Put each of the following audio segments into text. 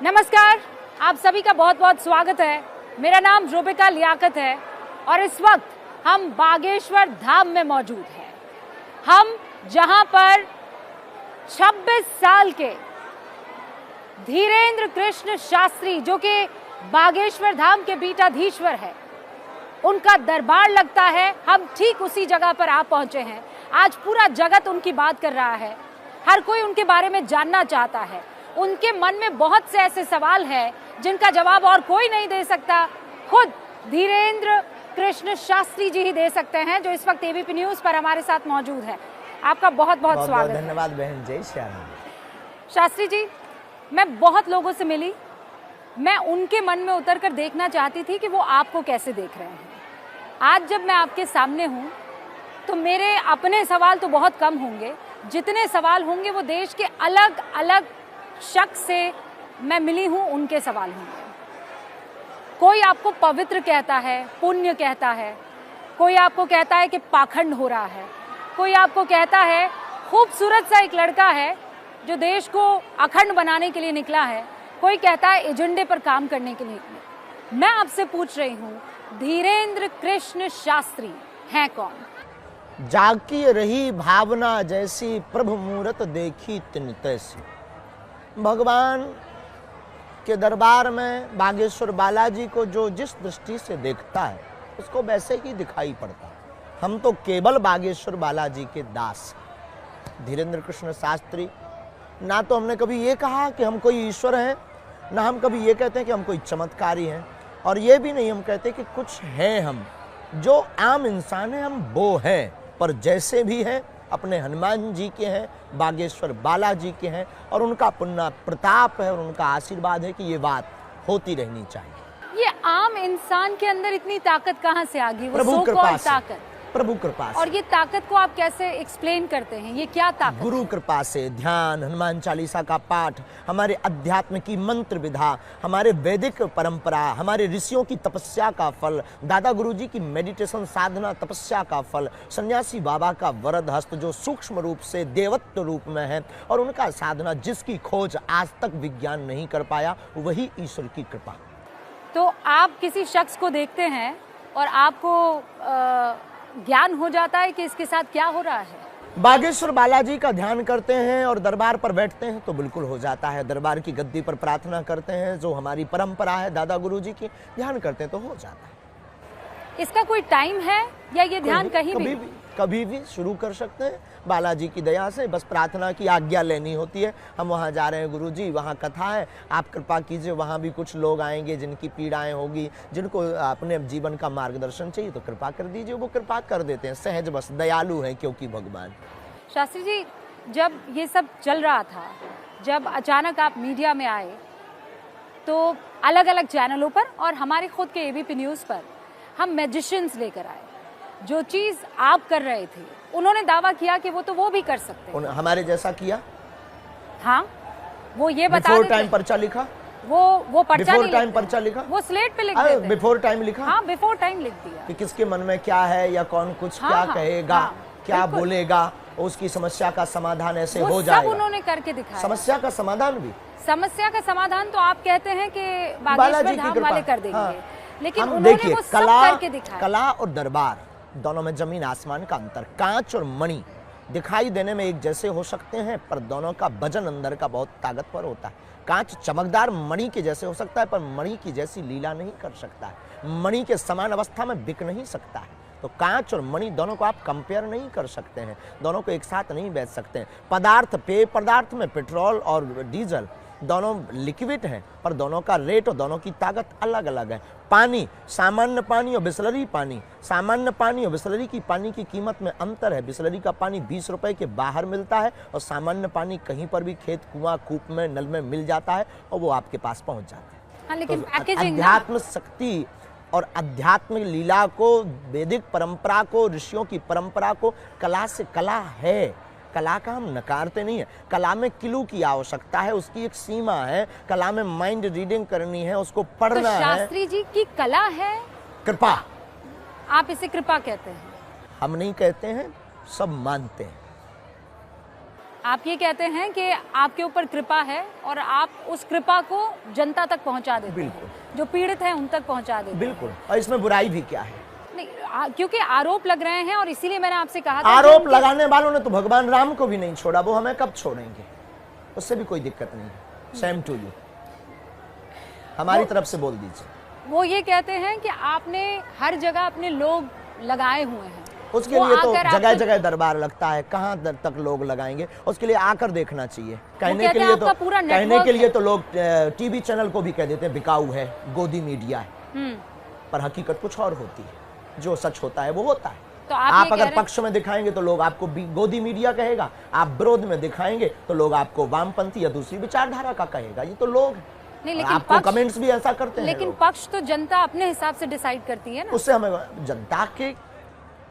नमस्कार, आप सभी का बहुत बहुत स्वागत है। मेरा नाम रूबिका लियाकत है और इस वक्त हम बागेश्वर धाम में मौजूद हैं। हम जहां पर 26 साल के धीरेन्द्र कृष्ण शास्त्री, जो कि बागेश्वर धाम के पीठाधीश्वर है, उनका दरबार लगता है। हम ठीक उसी जगह पर आप पहुंचे हैं। आज पूरा जगत उनकी बात कर रहा है, हर कोई उनके बारे में जानना चाहता है। उनके मन में बहुत से ऐसे सवाल हैं जिनका जवाब और कोई नहीं दे सकता, खुद धीरेन्द्र कृष्ण शास्त्री जी ही दे सकते हैं, जो इस वक्त एबीपी न्यूज पर हमारे साथ मौजूद है। आपका बहुत बहुत स्वागत है। धन्यवाद बहन। जय श्री राम। शास्त्री जी, मैं बहुत लोगों से मिली, मैं उनके मन में उतर कर देखना चाहती थी कि वो आपको कैसे देख रहे हैं। आज जब मैं आपके सामने हूँ तो मेरे अपने सवाल तो बहुत कम होंगे, जितने सवाल होंगे वो देश के अलग अलग शख्स से मैं मिली हूं उनके सवाल होंगे। कोई आपको पवित्र कहता है, पुण्य कहता है, कोई आपको कहता है कि पाखंड हो रहा है, कोई आपको कहता है खूबसूरत सा एक लड़का है जो देश को अखंड बनाने के लिए निकला है, कोई कहता है एजेंडे पर काम करने के लिए निकला। मैं आपसे पूछ रही हूँ, धीरेन्द्र कृष्ण शास्त्री हैं कौन? जाकी रही भावना जैसी, प्रभु मूरत देखी तिन तैसी। भगवान के दरबार में बागेश्वर बालाजी को जो जिस दृष्टि से देखता है उसको वैसे ही दिखाई पड़ता है। हम तो केवल बागेश्वर बालाजी के दास। धीरेन्द्र कृष्ण शास्त्री, ना तो हमने कभी ये कहा कि हम कोई ईश्वर हैं, ना हम कभी ये कहते हैं कि हम कोई चमत्कारी हैं, और ये भी नहीं हम कहते कि कुछ हैं। हम जो आम इंसान हैं हम वो हैं, पर जैसे भी हैं अपने हनुमान जी के हैं, बागेश्वर बालाजी के हैं, और उनका पुण्य प्रताप है और उनका आशीर्वाद है कि ये बात होती रहनी चाहिए। ये आम इंसान के अंदर इतनी ताकत कहाँ से आ गई? वो प्रभु कृपा से, ताकत, प्रभु कृपा से। और ये ताकत को आप कैसे एक्सप्लेन करते हैं? ये क्या ताकत? गुरु कृपा से, ध्यान, हनुमान चालीसा का पाठ, हमारे अध्यात्म की मंत्र विधा, हमारे वैदिक परंपरा, हमारे ऋषियों की तपस्या का फल, दादा गुरुजी की मेडिटेशन साधना तपस्या का फल, सन्यासी बाबा का वरद हस्त जो सूक्ष्म रूप से देवत्व रूप में है, और उनका साधना जिसकी खोज आज तक विज्ञान नहीं कर पाया, वही ईश्वर की कृपा। तो आप किसी शख्स को देखते हैं और आपको ज्ञान हो जाता है कि इसके साथ क्या हो रहा है? बागेश्वर बालाजी का ध्यान करते हैं और दरबार पर बैठते हैं तो बिल्कुल हो जाता है। दरबार की गद्दी पर प्रार्थना करते हैं, जो हमारी परंपरा है दादा गुरुजी की, ध्यान करते हैं तो हो जाता है। इसका कोई टाइम है या ये ध्यान कभी भी शुरू कर सकते हैं। बालाजी की दया से बस प्रार्थना की आज्ञा लेनी होती है। हम वहाँ जा रहे हैं गुरुजी, वहाँ कथा है, आप कृपा कीजिए, वहाँ भी कुछ लोग आएंगे जिनकी पीड़ाएं होगी, जिनको अपने जीवन का मार्गदर्शन चाहिए, तो कृपा कर दीजिए। वो कृपा कर देते हैं, सहज बस, दयालु हैं क्योंकि भगवान। शास्त्री जी, जब ये सब चल रहा था, जब अचानक आप मीडिया में आए, तो अलग अलग चैनलों पर और हमारे खुद के एबीपी न्यूज़ पर हम मैजिशियंस लेकर आए। जो चीज आप कर रहे थे, उन्होंने दावा किया कि वो भी कर सकते हैं। हमारे जैसा किया। हाँ, वो ये बता बिफोर टाइम पर्चा लिखा। वो पर्चा बिफोर टाइम पर्चा लिखा, वो स्लेट पे लिख देते हैं। बिफोर टाइम लिखा। हाँ, बिफोर टाइम लिख दिया कि किसके मन में क्या है, या कौन कुछ क्या कहेगा, क्या बोलेगा, उसकी समस्या का समाधान ऐसे हो जाएगा। सब उन्होंने करके दिखाया। समस्या का समाधान भी, समस्या का समाधान तो आप कहते हैं कि बागेश्वर धाम वाले कर देंगे, लेकिन उन्होंने वो सब करके दिखाया। कला और दरबार दोनों में जमीन आसमान का अंतर। कांच और मणि दिखाई देने में एक जैसे हो सकते हैं, पर दोनों का वजन अंदर का बहुत ताकतवर होता है। कांच चमकदार मणि के जैसे हो सकता है, पर मणि की जैसी लीला नहीं कर सकता है। मणि के समान अवस्था में बिक नहीं सकता है। तो कांच और मणि दोनों को आप कंपेयर नहीं कर सकते हैं, दोनों को एक साथ नहीं बेच सकते हैं। पदार्थ, पेय पदार्थ में पेट्रोल और डीजल दोनों लिक्विड हैं, पर दोनों का रेट और दोनों की ताकत अलग अलग है। पानी, सामान्य पानी और बिसलरी पानी, सामान्य पानी और बिसलरी की पानी की कीमत में अंतर है। बिसलरी का पानी 20 रुपए के बाहर मिलता है, और सामान्य पानी कहीं पर भी खेत, कुआं, कूप में, नल में मिल जाता है और वो आपके पास पहुंच जाता है। हाँ, लेकिन तो अध्यात्म शक्ति और आध्यात्मिक लीला को, वैदिक परंपरा को, ऋषियों की परंपरा को, कला से, कला है, कला का हम नकारते नहीं है। कला में किलू की आवश्यकता है, उसकी एक सीमा है। कला में माइंड रीडिंग करनी है, उसको पढ़ना है। शास्त्री जी की कला है कृपा। आप इसे कृपा कहते हैं? हम नहीं कहते हैं, सब मानते हैं। आप ये कहते हैं कि आपके ऊपर कृपा है और आप उस कृपा को जनता तक पहुंचा देते हैं, जो पीड़ित हैं उन तक पहुंचा देते हैं। बिल्कुल, और इसमें बुराई भी क्या है? नहीं, क्योंकि आरोप लग रहे हैं और इसीलिए मैंने आपसे कहा था आरोप लगाने वालों ने तो भगवान राम को भी नहीं छोड़ा, वो हमें कब छोड़ेंगे? उससे भी कोई दिक्कत नहीं है। सेम टू यू, हमारी तरफ से बोल दीजिए। वो ये कहते हैं कि आपने हर जगह अपने लोग लगाए हुए हैं, उसके लिए तो जगह जगह दरबार लगता है, कहाँ तक लोग लगाएंगे? उसके लिए आकर देखना चाहिए। कहने के लिए तो लोग टीवी चैनल को भी कह देते हैं बिकाऊ है, गोदी मीडिया है, पर हकीकत कुछ और होती है। जो सच होता है वो होता है। तो आप अगर पक्ष में दिखाएंगे तो लोग आपको गोदी मीडिया कहेगा, आप विरोध में दिखाएंगे तो लोग आपको वामपंथी या दूसरी विचारधारा का कहेगा। ये तो लोग नहीं, लेकिन आपको कमेंट्स भी ऐसा करते हैं। लेकिन पक्ष तो जनता अपने हिसाब से डिसाइड करती है ना। उससे हमें जनता के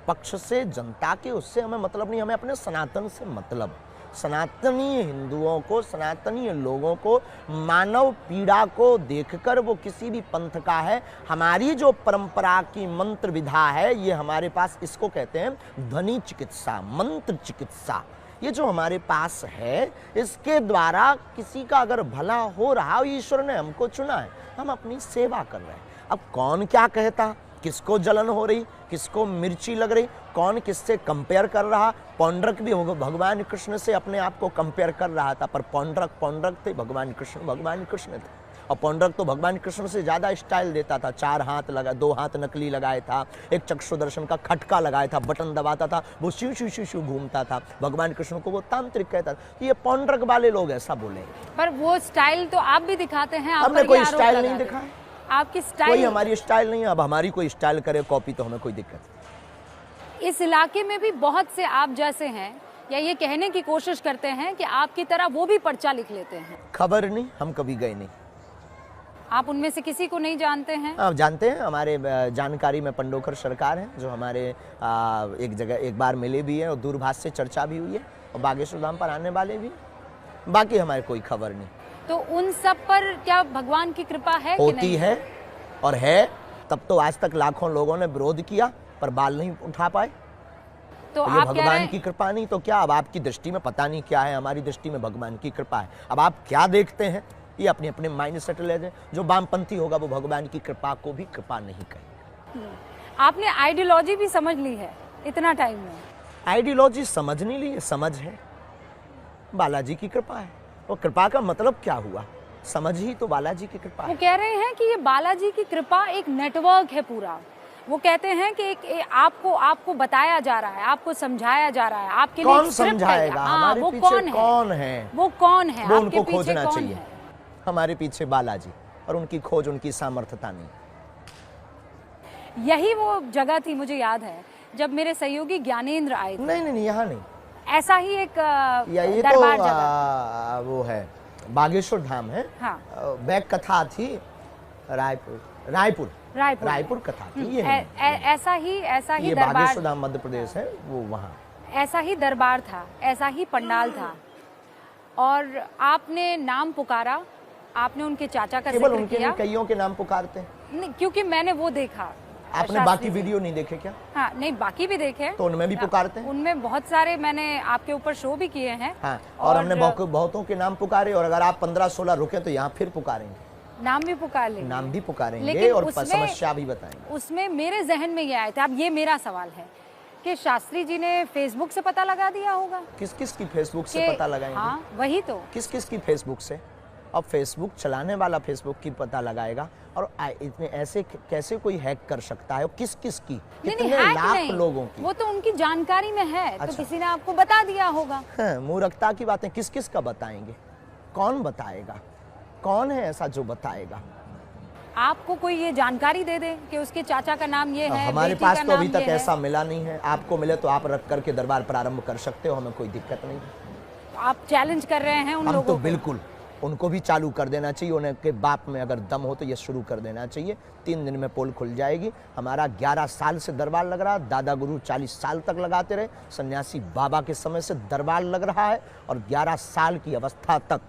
पक्ष से, जनता के उससे हमें मतलब नहीं, हमें अपने सनातन से मतलब। सनातनीय हिंदुओं को, सनातनीय लोगों को, मानव पीड़ा को देखकर वो किसी भी पंथ का है। हमारी जो परंपरा की मंत्र विधा है, ये हमारे पास इसको कहते हैं ध्वनि चिकित्सा, मंत्र चिकित्सा। ये जो हमारे पास है, इसके द्वारा किसी का अगर भला हो रहा, ईश्वर ने हमको चुना है, हम अपनी सेवा कर रहे हैं। अब कौन क्या कहता, किसको जलन हो रही, किसको मिर्ची लग रही, कौन किससे कंपेयर कर रहा। पौंड्रक भी भगवान कृष्ण से अपने आप को कंपेयर कर रहा था, पर पौंड्रक थे, भगवान कृष्ण थे। और पौंड्रक तो भगवान कृष्ण से ज्यादा स्टाइल देता था। 4 हाथ लगा, 2 हाथ नकली लगाया था, एक चक्षुदर्शन का खटका लगाया था, बटन दबाता था, वो शिव शिव शिव शिव घूमता था। भगवान कृष्ण को वो तांत्रिक कहता था। ये पौंड्रक वाले लोग ऐसा बोले, पर वो स्टाइल तो आप भी दिखाते हैं। हमने कोई स्टाइल नहीं दिखाया, आपकी स्टाइल कोई हमारी स्टाइल नहीं है। अब हमारी कोई स्टाइल करे कॉपी तो हमें कोई दिक्कत नहीं। इस इलाके में भी बहुत से आप जैसे हैं, या ये कहने की कोशिश करते हैं कि आपकी तरह वो भी पर्चा लिख लेते हैं। खबर नहीं, हम कभी गए नहीं। आप उनमें से किसी को नहीं जानते हैं? आप जानते हैं, हमारे जानकारी में पंडोकर सरकार है, जो हमारे एक जगह एक बार मिले भी है और दूरभाष से चर्चा भी हुई है, और बागेश्वर धाम पर आने वाले भी। बाकी हमारे कोई खबर नहीं। तो उन सब पर क्या भगवान की कृपा है? होती कि नहीं? है, और है। तब तो आज तक लाखों लोगों ने विरोध किया पर बाल नहीं उठा पाए। तो ये भगवान की कृपा नहीं तो क्या? अब आपकी दृष्टि में पता नहीं क्या है, हमारी दृष्टि में भगवान की कृपा है। अब आप क्या देखते हैं, ये अपने अपने माइंड सेट ले जाए। जो वामपंथी होगा वो भगवान की कृपा को भी कृपा नहीं कहेगा। आपने आइडियोलॉजी भी समझ ली है इतना टाइम में? आइडियोलॉजी समझ नहीं ली, समझ है बालाजी की कृपा है। और कृपा का मतलब क्या हुआ? समझ ही तो बालाजी की कृपा है। वो कह रहे हैं कि ये बालाजी की कृपा एक नेटवर्क है पूरा। वो कहते हैं कि आपको बताया जा रहा है, आपको समझाया जा रहा है, आपके लिए कौन समझाएगा? हमारे वो पीछे कौन है? वो कौन है? वो उनको खोजना चाहिए। हमारे पीछे बालाजी, और उनकी खोज, उनकी सामर्थ्यता नहीं। यही वो जगह थी, मुझे याद है, जब मेरे सहयोगी ज्ञानेंद्र आए थे। नहीं, यहाँ नहीं। ऐसा ही एक दरबार जगह वो है, बागेश्वर धाम है। हाँ। बैक कथा थी रायपुर कथा थी। ये ऐसा ही ये दरबार, बागेश्वर धाम मध्य प्रदेश है, वो वहाँ ऐसा ही दरबार था, ऐसा ही पंडाल था। और आपने नाम पुकारा, आपने उनके चाचा का केवल जिक्र उनके किया। कईयों के नाम पुकारते हैं। नहीं, क्योंकि मैंने वो देखा। आपने बाकी वीडियो नहीं देखे क्या? हाँ, नहीं, बाकी भी देखे, तो उनमें भी पुकारते हैं। उनमें बहुत सारे मैंने आपके ऊपर शो भी किए हैं। हाँ, और हमने बहुतों के नाम पुकारे, और अगर आप 15-16 रुके तो यहाँ फिर पुकारेंगे, नाम भी पुकार लेंगे, नाम भी पुकारेंगे, और समस्या भी बताएंगे। उसमें मेरे जहन में ये आया था, अब ये मेरा सवाल है कि शास्त्री जी ने फेसबुक से पता लगा दिया होगा। किस किस की फेसबुक से पता लगाएंगे? हाँ, वही तो, किस किस की फेसबुक से? अब फेसबुक चलाने वाला फेसबुक की पता लगाएगा, और इतने ऐसे कैसे कोई हैक कर सकता है? किस किस की? कितने लाख लोगों की? वो तो उनकी जानकारी में है। अच्छा। तो किसी ने आपको बता दिया होगा। हाँ, मूर्खता की बातें किस किस का बताएंगे? कौन बताएगा? कौन है ऐसा जो बताएगा? आपको कोई ये जानकारी दे दे कि उसके चाचा का नाम ये है। हमारे पास तो अभी तक ऐसा मिला नहीं है। आपको मिले तो आप रख करके दरबार प्रारंभ कर सकते हो, हमें कोई दिक्कत नहीं। आप चैलेंज कर रहे हैं उन लोगों को? बिल्कुल, उनको भी चालू कर देना चाहिए। उनके बाप में अगर दम हो तो ये शुरू कर देना चाहिए। 3 दिन में पोल खुल जाएगी। हमारा 11 साल से दरबार लग रहा है, दादा गुरु 40 साल तक लगाते रहे, सन्यासी बाबा के समय से दरबार लग रहा है, और 11 साल की अवस्था तक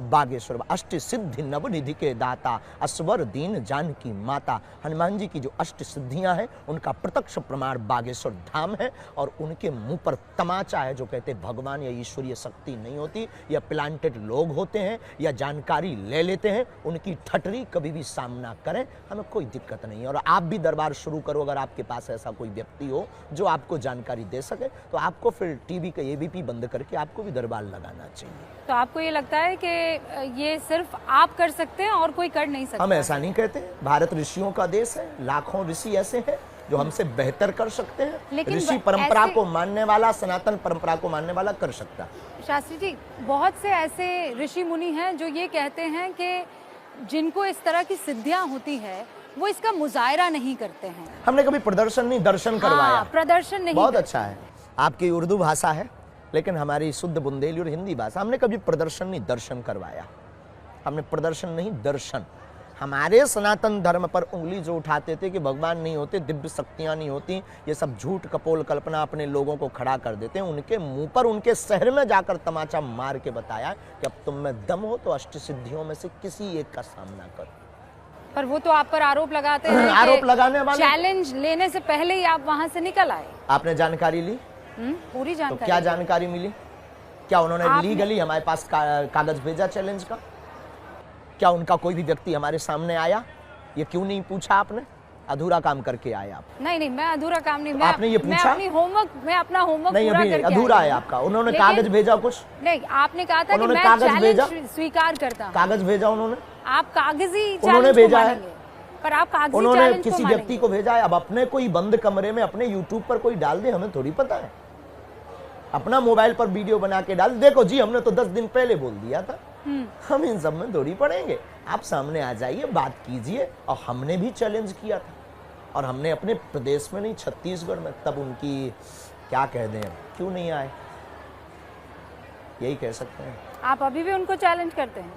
बागेश्वर, अष्ट सिद्धि नवनिधि के दाता, असवर दीन जानकी माता। हनुमान जी की जो अष्ट सिद्धियां हैं उनका प्रत्यक्ष प्रमाण बागेश्वर धाम है, और उनके मुंह पर तमाचा है जो कहते भगवान या ईश्वरीय शक्ति नहीं होती, या प्लांटेड लोग होते हैं या जानकारी ले लेते हैं, उनकी ठटरी कभी भी सामना करें, हमें कोई दिक्कत नहीं है। और आप भी दरबार शुरू करो, अगर आपके पास ऐसा कोई व्यक्ति हो जो आपको जानकारी दे सके, तो आपको फिर टीवी का एबीपी बंद करके आपको भी दरबार लगाना चाहिए। तो आपको ये लगता है कि ये सिर्फ आप कर सकते हैं और कोई कर नहीं सकता? हम ऐसा नहीं कहते, भारत ऋषियों का देश है, लाखों ऋषि ऐसे हैं जो हमसे बेहतर कर सकते हैं। लेकिन ऋषि परंपरा को मानने वाला, सनातन परंपरा को मानने वाला कर सकता है। शास्त्री जी, बहुत से ऐसे ऋषि मुनि हैं जो ये कहते हैं कि जिनको इस तरह की सिद्धियां होती है वो इसका मुजाहिरा नहीं करते हैं। हमने कभी प्रदर्शन नहीं, दर्शन करवाया। प्रदर्शन नहीं बहुत अच्छा है, आपकी उर्दू भाषा है, लेकिन हमारी शुद्ध बुंदेली और हिंदी भाषा। हमने कभी प्रदर्शन नहीं, दर्शन करवाया। हमने प्रदर्शन नहीं, दर्शन। हमारे सनातन धर्म पर उंगली जो उठाते थे कि भगवान नहीं होते, दिव्य शक्तियां नहीं होती, ये सब झूठ कपोल कल्पना अपने लोगों को खड़ा कर देते हैं, उनके मुंह पर उनके शहर में जाकर तमाचा मार के बताया कि अब तुम में दम हो तो अष्ट सिद्धियों में से किसी एक का सामना करो। पर वो तो आप पर आरोप लगाते हैं आरोप लगाने वाले, चैलेंज लेने से पहले ही आप वहां से निकल आए। आपने जानकारी ली? पूरी जानकारी। तो क्या जानकारी मिली? क्या उन्होंने लीगली हमारे पास कागज भेजा चैलेंज का? क्या उनका कोई भी व्यक्ति हमारे सामने आया? ये क्यों नहीं पूछा आपने? अधूरा काम करके आए आप। नहीं, मैं अधूरा काम नहीं, तो आपने ये पूछा? मैं अपना होमवर्क नहीं, पूरा अभी करके अधूरा है आपका। उन्होंने कागज भेजा कुछ? नहीं, आपने कहा था कि मैं चैलेंज स्वीकार करता हूं। कागज भेजा उन्होंने? आप कागजी उन्होंने भेजा है, पर आप कागजी उन्होंने किसी व्यक्ति को भेजा है। अब अपने कोई बंद कमरे में अपने यूट्यूब पर कोई डाल दे, हमें थोड़ी पता है। अपना मोबाइल पर वीडियो बना के डाल, देखो जी हमने तो 10 दिन पहले बोल दिया था। हम इन सब में थोड़ी पड़ेंगे। आप सामने आ जाइए, बात कीजिए। और हमने भी चैलेंज किया था, और हमने अपने प्रदेश में नहीं, छत्तीसगढ़ में, तब उनकी क्या कह दें, क्यों नहीं आए, यही कह सकते हैं। आप अभी भी उनको चैलेंज करते हैं?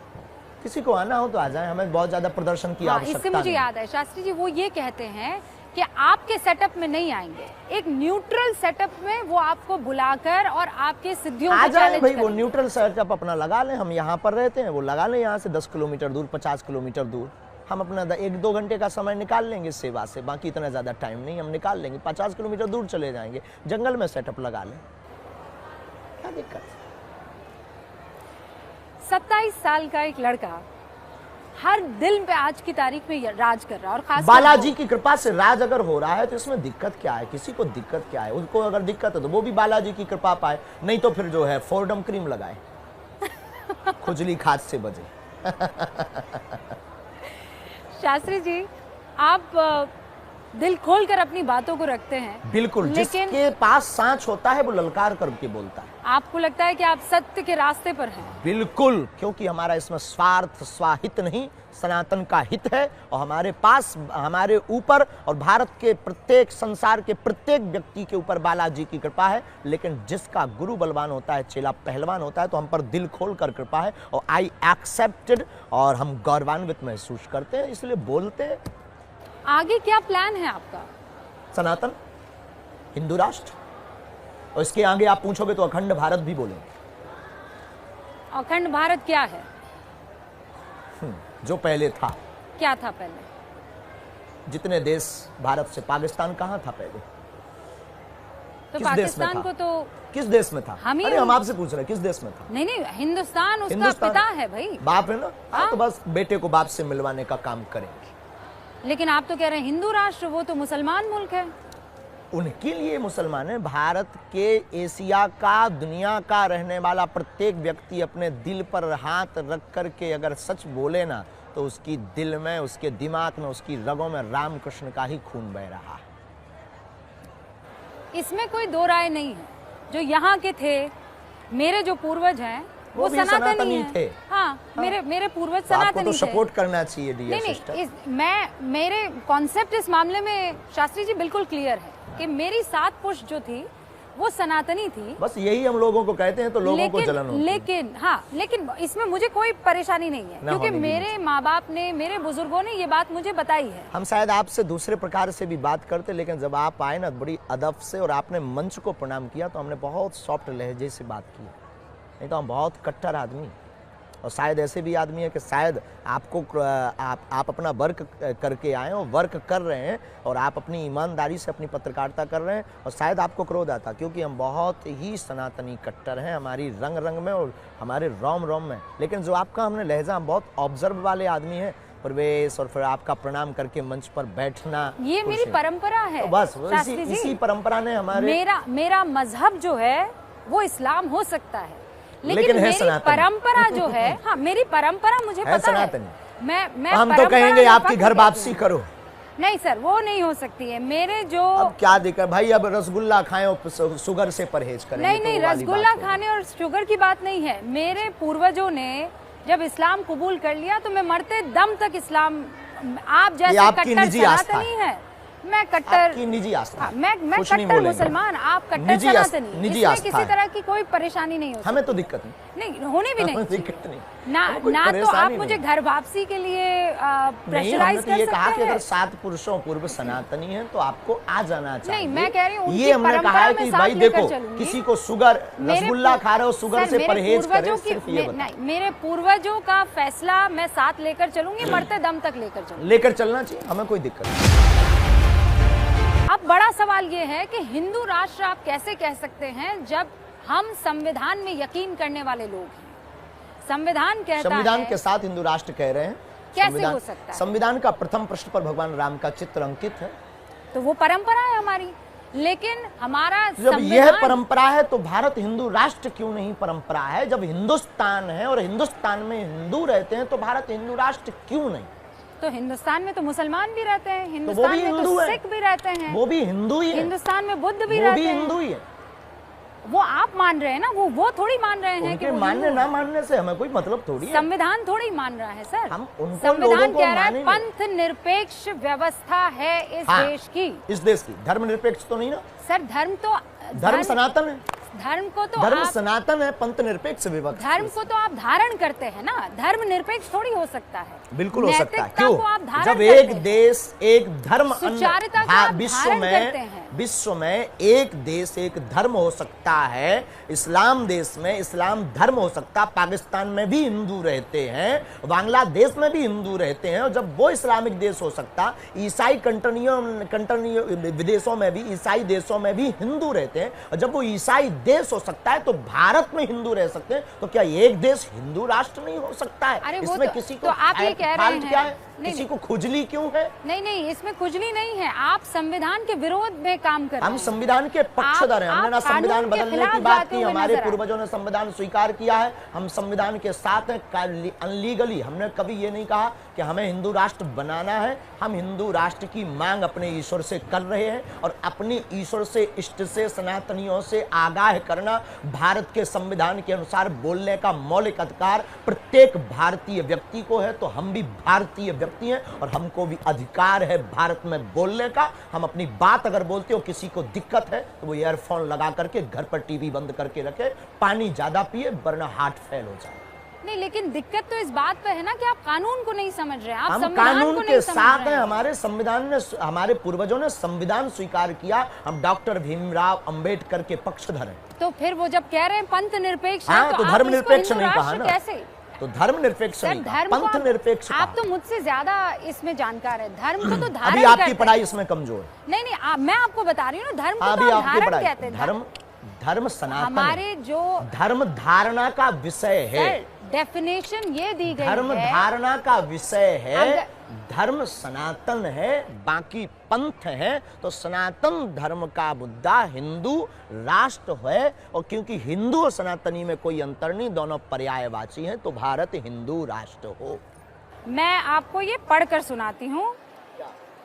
किसी को आना हो तो आ जाए, हमें बहुत ज्यादा प्रदर्शन की आवश्यकता इससे मुझे याद है शास्त्री जी, वो ये कहते हैं कि आपके सेटअप में नहीं आएंगे, एक न्यूट्रल सेटअप में वो आपको बुलाकर और आपके सिद्धियों आ को जाए चैलेंज भाई। वो न्यूट्रल सेटअप अपना लगा लें, हम यहाँ पर रहते हैं, वो लगा लें यहाँ से 10 किलोमीटर दूर, 50 किलोमीटर दूर। हम अपना 1-2 घंटे का समय निकाल लेंगे सेवा से, बाकी इतना ज्यादा टाइम नहीं, हम निकाल लेंगे। 50 किलोमीटर दूर चले जाएंगे, जंगल में सेटअप लगा लें, क्या दिक्कत? 27 साल का एक लड़का हर दिल पे आज की तारीख में राज कर रहा है, और खास बालाजी की कृपा से राज अगर हो रहा है तो इसमें दिक्कत क्या है? किसी को दिक्कत क्या है? उनको अगर दिक्कत है तो वो भी बालाजी की कृपा पाए, नहीं तो फिर जो है फोर्डम क्रीम लगाए, खुजली खाद से बचे। शास्त्री जी, आप दिल खोलकर अपनी बातों को रखते हैं। बिल्कुल, जिसके पास सांच होता है वो ललकार करके बोलता है। आपको लगता है कि आप सत्य के रास्ते पर हैं? बिल्कुल, क्योंकि हमारा इसमें स्वार्थ स्वाहित नहीं, सनातन का हित है। और हमारे पास, हमारे ऊपर और भारत के प्रत्येक, संसार के प्रत्येक व्यक्ति के ऊपर बालाजी की कृपा है। लेकिन जिसका गुरु बलवान होता है, चेला पहलवान होता है, तो हम पर दिल खोल कर कृपा है, और आई एक्सेप्टेड, और हम गौरवान्वित महसूस करते हैं, इसलिए बोलते हैं। आगे क्या प्लान है आपका? सनातन, हिंदू राष्ट्र, और इसके आगे आप पूछोगे तो अखंड भारत भी बोलेंगे। अखंड भारत क्या है? जो पहले था। क्या था पहले? जितने देश भारत से, पाकिस्तान कहाँ था पहले? तो किस देश में पाकिस्तान था? को तो किस देश में था? अरे हम आपसे पूछ रहे हैं, किस देश में था? नहीं, हिंदुस्तान उसका पिता है भाई, बाप है ना। हाँ, तो बस बेटे को बाप से मिलवाने का काम करेंगे। लेकिन आप तो कह रहे हैं हिंदू राष्ट्र, वो तो मुसलमान मुल्क है। उनके लिए मुसलमान है। भारत के, एशिया का, दुनिया का रहने वाला प्रत्येक व्यक्ति अपने दिल पर हाथ रख करके अगर सच बोले ना, तो उसकी दिल में, उसके दिमाग में, उसकी रगों में रामकृष्ण का ही खून बह रहा है। इसमें कोई दो राय नहीं है। जो यहाँ के थे, मेरे जो पूर्वज हैं, वो सनातनी थे। हाँ, मेरे पूर्वज सनातनी थे। तो सपोर्ट करना चाहिए डियर सिस्टर। मेरे कॉन्सेप्ट इस मामले में शास्त्री जी बिल्कुल क्लियर है कि मेरी 7 पुश्त जो थी वो सनातनी थी। बस यही हम लोगों को कहते हैं, तो लोगों को जलन होती है। लेकिन इसमें मुझे कोई परेशानी नहीं है, क्योंकि मेरे माँ बाप ने, मेरे बुजुर्गों ने ये बात मुझे बताई है। हम शायद आपसे दूसरे प्रकार से भी बात करते, लेकिन जब आप आए ना बड़ी अदब से और आपने मंच को प्रणाम किया, तो हमने बहुत सॉफ्ट लहजे से बात की। नहीं तो हम बहुत कट्टर आदमी, और शायद ऐसे भी आदमी है कि शायद आपको आप अपना वर्क करके आए हो, वर्क कर रहे हैं और आप अपनी ईमानदारी से अपनी पत्रकारिता कर रहे हैं और शायद आपको क्रोध आता, क्योंकि हम बहुत ही सनातनी कट्टर हैं, हमारी रंग रंग में और हमारे रोम रोम में। लेकिन जो आपका हमने लहजा, हम बहुत ऑब्जर्व वाले आदमी हैं, प्रवेश और फिर आपका प्रणाम करके मंच पर बैठना, ये मेरी परंपरा है। तो बस इसी परंपरा ने हमारे, मेरा मजहब जो है वो इस्लाम हो सकता है, लेकिन है मेरी परंपरा जो है, हाँ मेरी परंपरा मुझे पता है। मैं हम तो कहेंगे आपकी घर वापसी करो। नहीं सर, वो नहीं हो सकती है। मेरे जो अब क्या दिक्कत भाई, अब रसगुल्ला खाएं और शुगर से परहेज करें। नहीं, रसगुल्ला खाने और शुगर की बात नहीं है। मेरे पूर्वजों ने जब इस्लाम कबूल कर लिया तो मैं मरते दम तक इस्लाम, आप जैसे कट्टर सनातनी है, मैं कट्टर निजी आस्था, मैं कट्टर मुसलमान, आप कट्टर सनातनी, इसमें किसी तरह की कोई परेशानी नहीं होती। हमें तो दिक्कत नहीं, होने भी नहीं दिक्कत नहीं ना तो आप मुझे घर वापसी के लिए प्रेशराइज कर ये कहा कि अगर 7 पुरुषों पूर्व सनातनी है तो आपको आ जाना चाहिए। नहीं, मैं कह रही हूँ ये हमने कहा है कि भाई देखो, किसी को शुगर, रसगुल्ला खा रहे हो, शुगर से परहेज करें, सिर्फ ये नहीं, मेरे पूर्वजों का फैसला मैं साथ लेकर चलूंगी, मरते दम तक लेकर चलना चाहिए, हमें कोई दिक्कत नहीं। अब बड़ा सवाल ये है कि हिंदू राष्ट्र आप कैसे कह सकते हैं जब हम संविधान में यकीन करने वाले लोग हैं। संविधान कहता है, संविधान के साथ हिंदू राष्ट्र कह रहे हैं, कैसे हो सकता है? संविधान का प्रथम पृष्ठ पर भगवान राम का चित्र अंकित है, तो वो परंपरा है हमारी। लेकिन हमारा जब यह परंपरा है तो भारत हिंदू राष्ट्र क्यों नहीं परंपरा है? जब हिंदुस्तान है और हिंदुस्तान में हिंदू रहते हैं तो भारत हिंदू राष्ट्र क्यों नहीं? तो हिंदुस्तान में तो मुसलमान भी रहते हैं, हिंदुस्तान में तो सिख भी रहते हैं, वो भी हिंदू ही है, हिंदुस्तान में बुद्ध भी रहते हैं, हिंदू ही है। वो आप मान रहे हैं ना, वो थोड़ी मान रहे हैं कि मानने ना मानने से हमें कोई मतलब थोड़ी है। संविधान थोड़ी मान रहा है सर, हम उनको संविधान कह रहा है पंथ निरपेक्ष व्यवस्था है इस देश की, इस देश की। धर्म निरपेक्ष तो नहीं ना सर, धर्म सनातन है, धर्म को तो धर्म सनातन है, पंथ निरपेक्ष विभक्त। धर्म को तो आप धारण करते हैं ना, धर्म निरपेक्ष थोड़ी हो सकता है। बिल्कुल हो सकता है। क्यों? जब एक देश एक धर्म, विश्व में एक देश एक धर्म हो सकता है, इस्लाम देश में इस्लाम धर्म हो सकता, पाकिस्तान में भी हिंदू रहते हैं, बांग्लादेश में भी हिंदू रहते हैं, और जब वो इस्लामिक देश हो सकता, ईसाई कंट्री विदेशों में भी, ईसाई देशों में भी हिंदू रहते हैं, और जब वो ईसाई देश हो सकता है तो भारत में हिंदू रह सकते हैं, तो क्या एक देश हिंदू राष्ट्र नहीं हो सकता है? इसमें किसी को आप ये कह रहे हैं, क्या है? किसी को खुजली क्यों है? नहीं, इसमें खुजली नहीं है। आप संविधान के विरोध में काम कर रहे हैं। हम संविधान के पक्षधर हैं, हमने ना संविधान बदलने की बात की, हमारे पूर्वजों ने संविधान स्वीकार किया है, हम संविधान के साथ हैं। अनलीगली हमने कभी ये नहीं कहा कि हमें हिंदू राष्ट्र बनाना है। हम हिंदू राष्ट्र की मांग अपने ईश्वर से कर रहे हैं, और अपनी ईश्वर से, इष्ट से, सनातनियों से आगाह करना भारत के संविधान के अनुसार बोलने का मौलिक अधिकार प्रत्येक भारतीय व्यक्ति को है। तो हम भी भारतीय व्यक्ति हैं और हमको भी अधिकार है भारत में बोलने का। हम अपनी बात अगर बोलते हो, किसी को दिक्कत है तो वो ईयरफोन लगा करके घर पर टीवी बंद करके रखे, पानी ज्यादा पिए, वरना हार्ट फेल हो जाए। नहीं, लेकिन दिक्कत तो इस बात पे है ना कि आप कानून को नहीं समझ रहे हैं, आप हम कानून के साथ हैं। हमारे संविधान ने, हमारे पूर्वजों ने संविधान स्वीकार किया, हम डॉक्टर भीमराव अंबेडकर के पक्षधर हैं। तो फिर वो जब कह रहे हैं पंथ निरपेक्ष, तो धर्म निरपेक्ष नहीं कहा ना, कैसे? तो धर्म निरपेक्ष नहीं कहा, पंथ निरपेक्ष। आप तो मुझसे ज्यादा इसमें जानकार है। धर्म को तो धारण, अभी आपकी पढ़ाई इसमें कमजोर है। नहीं, मैं आपको बता रही हूँ ना, धर्म को तो धारण कहते हैं। धर्म सनातन, हमारे जो धर्म धारणा का विषय है। डेफिनेशन ये दी गई है, धर्म धारणा का विषय है, धर्म सनातन है, बाकी पंथ है। तो सनातन धर्म का मुद्दा हिंदू राष्ट्र है, और क्योंकि हिंदू और सनातनी में कोई अंतर नहीं, दोनों पर्यायवाची हैं, तो भारत हिंदू राष्ट्र हो। मैं आपको ये पढ़कर सुनाती हूँ।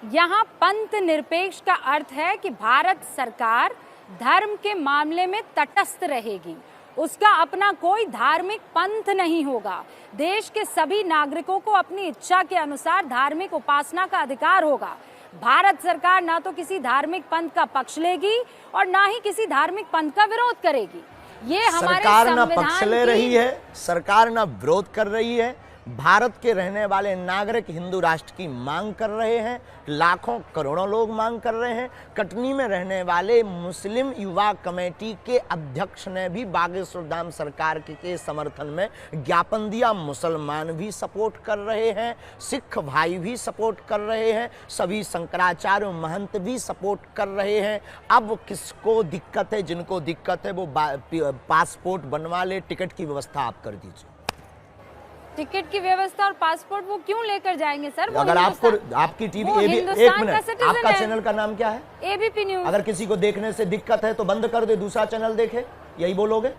यहाँ पंथ निरपेक्ष का अर्थ है कि भारत सरकार धर्म के मामले में तटस्थ रहेगी, उसका अपना कोई धार्मिक पंथ नहीं होगा। देश के सभी नागरिकों को अपनी इच्छा के अनुसार धार्मिक उपासना का अधिकार होगा। भारत सरकार ना तो किसी धार्मिक पंथ का पक्ष लेगी और ना ही किसी धार्मिक पंथ का विरोध करेगी। ये हमारे सरकार ना पक्ष ले रही है, सरकार ना विरोध कर रही है। भारत के रहने वाले नागरिक हिंदू राष्ट्र की मांग कर रहे हैं, लाखों करोड़ों लोग मांग कर रहे हैं। कटनी में रहने वाले मुस्लिम युवा कमेटी के अध्यक्ष ने भी बागेश्वर धाम सरकार के समर्थन में ज्ञापन दिया। मुसलमान भी सपोर्ट कर रहे हैं, सिख भाई भी सपोर्ट कर रहे हैं, सभी शंकराचार्य महंत भी सपोर्ट कर रहे हैं। अब किसको दिक्कत है? जिनको दिक्कत है वो पासपोर्ट बनवा ले, टिकट की व्यवस्था आप कर दीजिए। टिकट की व्यवस्था और पासपोर्ट वो क्यों लेकर जाएंगे सर? अगर आपको आपकी टीवी एक मिनट, आपका चैनल का नाम क्या है? ABP news. अगर किसी को देखने से दिक्कत है तो बंद कर दे, दूसरा चैनल देखे, यही बोलोगे?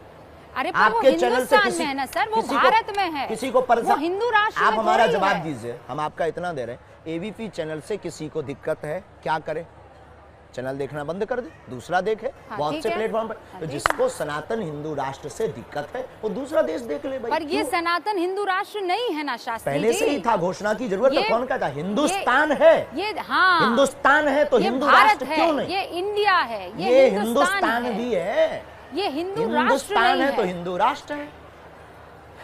अरे आपके चैनल से किसी है ना सर, वो भारत में है, किसी को परेशान, हिंदू राष्ट्र। आप हमारा जवाब दीजिए, हम आपका इतना दे रहे हैं। एबीपी चैनल से किसी को दिक्कत है, क्या करे? चैनल देखना बंद कर दे, दूसरा देखे। बहुत से प्लेटफॉर्म पर तो जिसको सनातन हिंदू राष्ट्र से दिक्कत है वो दूसरा देश देख ले भाई। पर ये सनातन हिंदू राष्ट्र नहीं है ना शास्त्री जी। पहले से ही था, घोषणा की जरूरत तो कौन कहता? हिंदुस्तान है ये, हाँ हिंदुस्तान है तो हिंदू राष्ट्र क्यों नहीं? ये इंडिया है, ये हिंदुस्तान भी है, ये हिंदुस्तान है तो हिंदू राष्ट्र है।